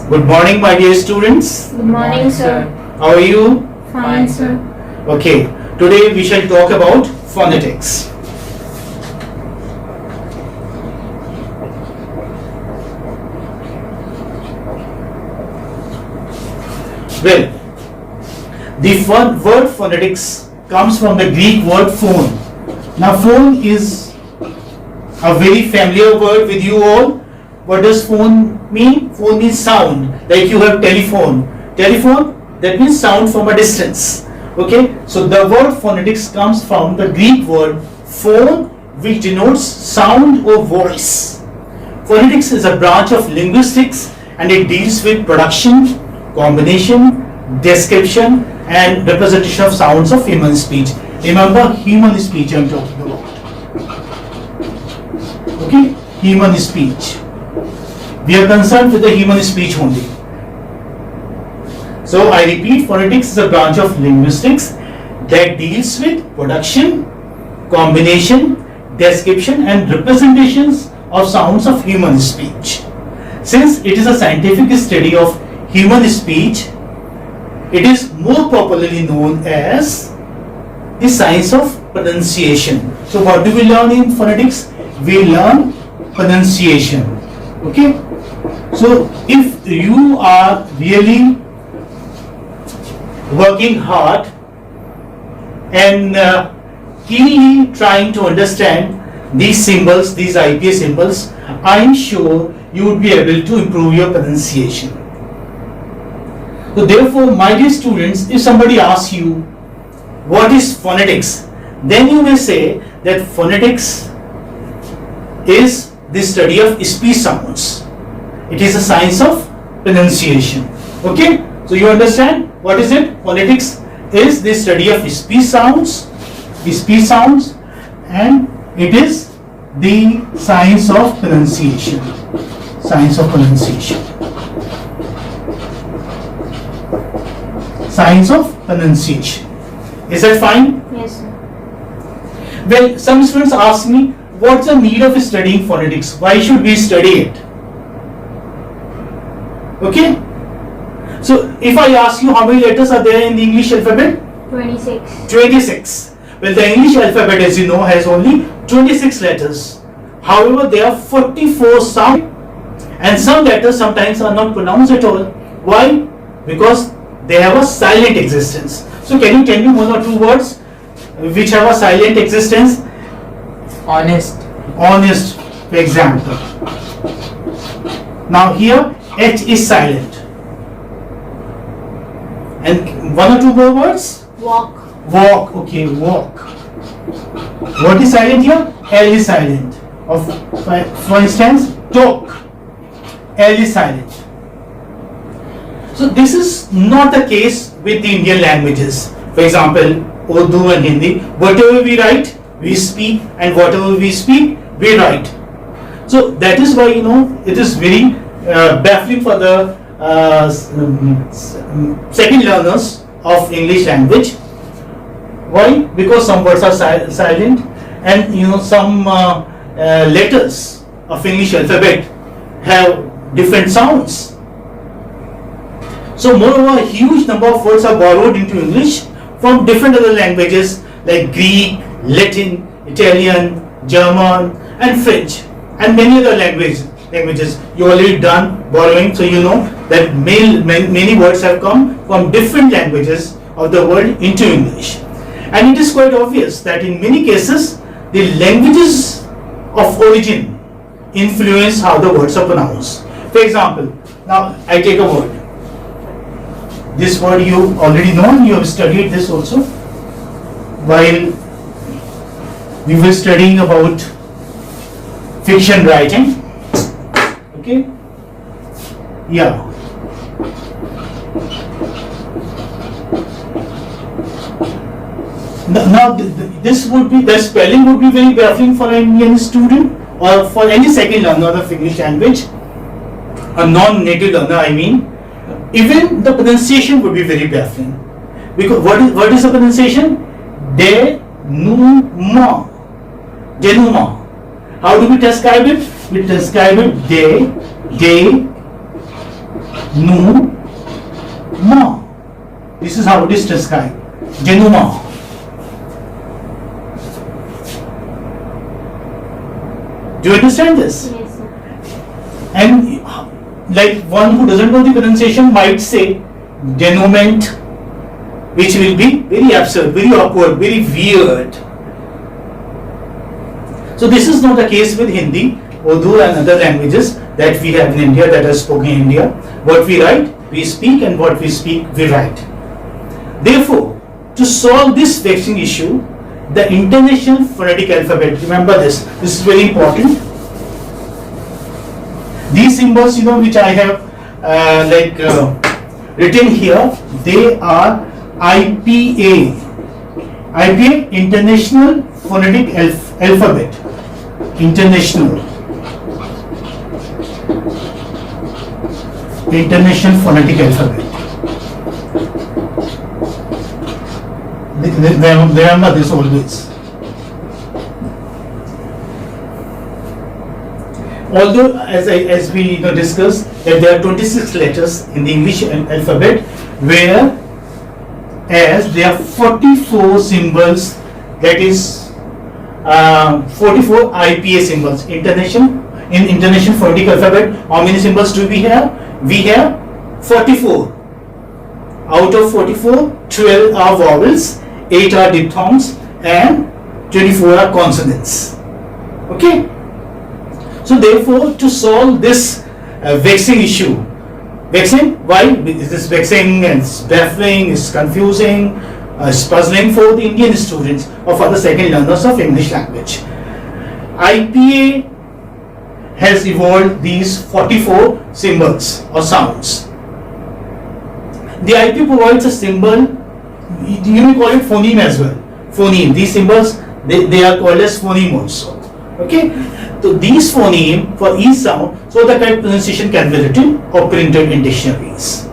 Good morning, my dear students. Good morning, sir. How are you? Fine, sir. Okay, today we shall talk about phonetics. Well, the word phonetics comes from the Greek word phone. Now, phone is a very familiar word with you all. What does phone mean? Phone means sound, like you have telephone. Telephone, that means sound from a distance. Okay, so the word phonetics comes from the Greek word phone, which denotes sound or voice. Phonetics is a branch of linguistics and it deals with production, combination, description and representation of sounds of human speech. Remember, human speech I am talking about. Okay, human speech. We are concerned with the human speech only. So I repeat, phonetics is a branch of linguistics that deals with production, combination, description and representations of sounds of human speech. Since it is a scientific study of human speech, it is more popularly known as the science of pronunciation. So what do we learn in phonetics? We learn pronunciation. Okay? So if you are really working hard and keenly trying to understand these symbols, these IPA symbols, I am sure you would be able to improve your pronunciation. So therefore, my dear students, if somebody asks you what is phonetics, then you may say that phonetics is the study of speech sounds. It is a science of pronunciation. Okay? So you understand what is it? Phonetics is the study of speech sounds, and it is the science of pronunciation. Science of pronunciation. Science of pronunciation. Is that fine? Yes, sir. Well, some students ask me, what's the need of studying phonetics? Why should we study it? Okay? So, if I ask you how many letters are there in the English alphabet? 26. 26. Well, the English alphabet, as you know, has only 26 letters. However, there are 44 sounds, and some letters sometimes are not pronounced at all. Why? Because they have a silent existence. So, can you tell me one or two words which have a silent existence? Honest. Honest, for example. Now here H is silent. And one or two more words? Walk. Walk, okay, walk. What is silent here? L is silent. For instance, talk. L is silent. So this is not the case with the Indian languages. For example, Urdu and Hindi. Whatever we write, we speak, and whatever we speak, we write. So that is why, it is very baffling for the second learners of English language. Why? Because some words are silent, and some letters of English alphabet have different sounds. So moreover, a huge number of words are borrowed into English from different other languages like Greek, Latin, Italian, German and French and many other languages. You already done borrowing, so you know that many words have come from different languages of the world into English. And it is quite obvious that in many cases the languages of origin influence how the words are pronounced. For example, now I take a word. This word you already know, you have studied this also while we were studying about fiction writing. Okay? Yeah. Now this would be, the spelling would be very baffling for an Indian student or for any second learner of English language, a non-native learner I mean. Even the pronunciation would be very baffling. Because what is the pronunciation? Denuma. How do we describe it? We describe it Nu, Ma. This is how it is described. Denouement. Do you understand this? Yes, sir. And like one who doesn't know the pronunciation might say denouement, which will be very absurd, very awkward, very weird. So this is not the case with Hindi, Urdu and other languages that we have in India, that are spoken in India. What we write, we speak, and what we speak, we write. Therefore, to solve this vexing issue, the International Phonetic Alphabet, remember this is very important. These symbols, which I have written here, they are IPA. IPA, International Phonetic Alphabet. International Phonetic Alphabet. Remember this always. Although, as we discussed, that there are 26 letters in the English alphabet, whereas there are 44 symbols, that is 44 IPA symbols. In International Phonetic Alphabet, how many symbols do we have? We have 44. Out of 44, 12 are vowels, 8 are diphthongs, and 24 are consonants. Okay? So therefore, to solve this vexing issue, vexing, why? It is vexing and it's baffling, it's confusing, it's puzzling for the Indian students or for the second learners of English language. IPA has evolved these 44 symbols or sounds. The IPA provides a symbol, you may call it phoneme as well. Phoneme, these symbols, they are called as phoneme also. Okay? So these phoneme for each sound, so the correct pronunciation can be written or printed in dictionaries.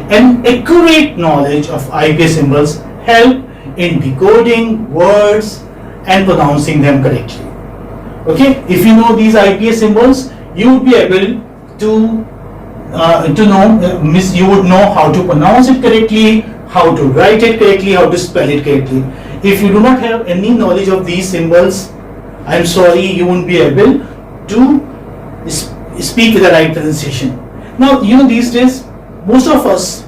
And accurate knowledge of IPA symbols help in decoding words and pronouncing them correctly. Okay, if you know these IPA symbols, you would be able to you would know how to pronounce it correctly, how to write it correctly, how to spell it correctly. If you do not have any knowledge of these symbols, I am sorry, you won't be able to speak with the right pronunciation. Now, these days, most of us,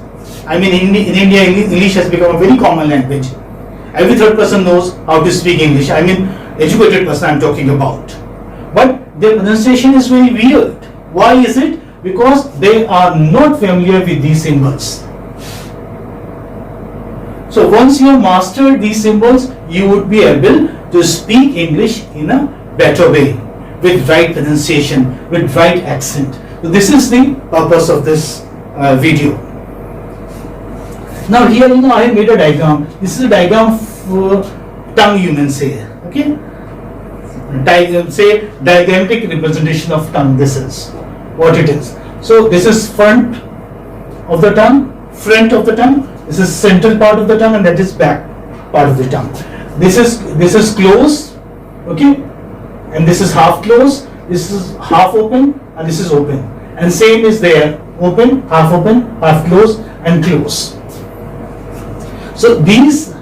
in India, English has become a very common language. Every third person knows how to speak English. Educated person I am talking about. But their pronunciation is very weird. Why is it? Because they are not familiar with these symbols. So once you have mastered these symbols, you would be able to speak English in a better way, with right pronunciation, with right accent. So this is the purpose of this video. Now here, I have made a diagram. This is a diagram for tongue, you can say. Okay? Say diagrammatic representation of tongue. This is what it is. So this is front of the tongue, this is central part of the tongue, and that is back part of the tongue. This is closed, okay, and this is half closed, this is half open, and this is open, and same is there, open, half closed, and close. So these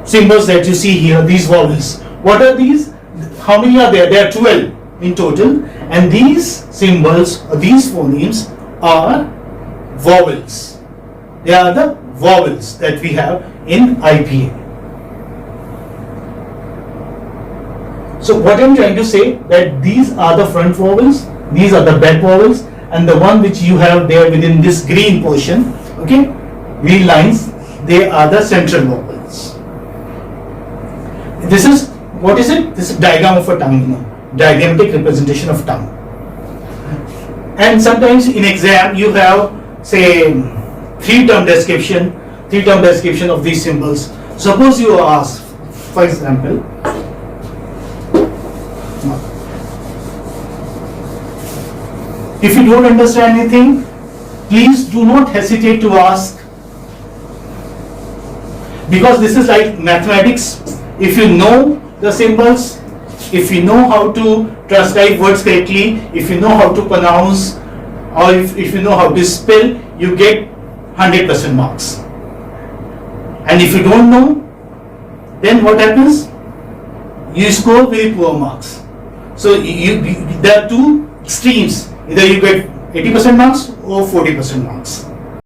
symbols that you see here, these vowels, what are these? How many are there? There are 12 in total, and these symbols or these phonemes are vowels. They are the vowels that we have in IPA. So what I am trying to say, that these are the front vowels, these are the back vowels, and the one which you have there within this green portion, okay, green lines, they are the central vowels. This is, what is it? This is diagram of a tongue, diagrammatic representation of tongue. And sometimes in exam you have, say, three-term description of these symbols. Suppose you are asked, for example, if you don't understand anything, please do not hesitate to ask, because this is like mathematics. If you know the symbols, if you know how to transcribe words correctly, if you know how to pronounce or if you know how to spell, you get 100% marks. And if you don't know, then what happens? You score very poor marks. So there are two extremes. Either you get 80% marks or 40% marks.